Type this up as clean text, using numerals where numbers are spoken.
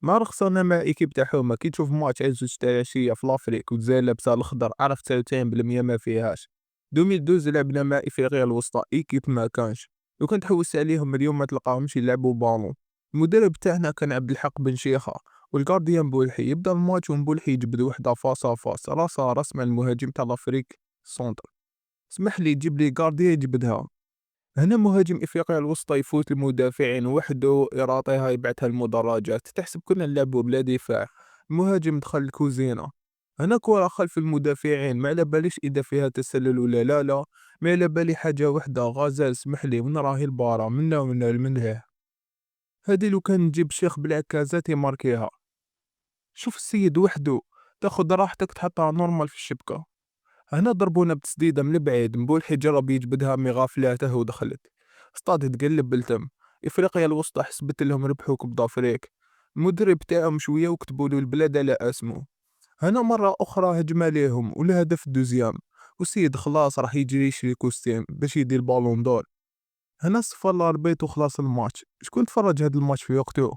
نهار خسرنا مع إيكيب تاع حومة، كي تشوف ماتش عزوز تاع العشية في لافريك والجزائر لابسة الخضر، عرفت 90% ما فيهاش. 2012 لعبنا مع إفريقيا الوسطى، إيكيب ما كانش. لو كان تحوس عليهم اليوم ما تلقاهمش يلعبوا بالون. المدرب تاعنا كان عبد الحق بن شيخة، والجارديان بولحي. يبدا الماتش ومبولحي يجبد وحده فاس فاس راسها راس مع المهاجم تاع لافريك سونتر. اسمح لي جيب لي جارديان يجبدها. هنا مهاجم افريقيا الوسطى يفوت المدافعين وحده يراطيها يبعثها المدرجات، تحسب كنا نلعبوا بلا دفاع. المهاجم دخل الكوزينة. هنا كرة خلف المدافعين، ما على باليش اذا فيها تسلل ولا لا لا. ما على بالي حاجة وحدة، غزال اسمح لي وين راهي البارة منا ومن المنهى. هادي لو كان نجيب شيخ بالعكازات يماركيها. شوف السيد وحده، تاخد راحتك تحطها نورمال في الشبكة. هنا ضربونا بتسديدة من بعيد، مبولحي جرب يجبدها مي غافلاته ودخلت. ستاد تقلب بالتم. افريقيا الوسطى حسبت لهم ربحوا كبض افريك. المدرب تاعهم شوية وكتبوا له البلاد على اسمه. هنا مرة أخرى هجم عليهم والهدف دوزيام. والسيد خلاص راح يجري يشري كوستيم باش يدير بالون دور. هنا صفر الاربيت وخلاص الماتش. شكون تفرج هاد الماتش في وقته؟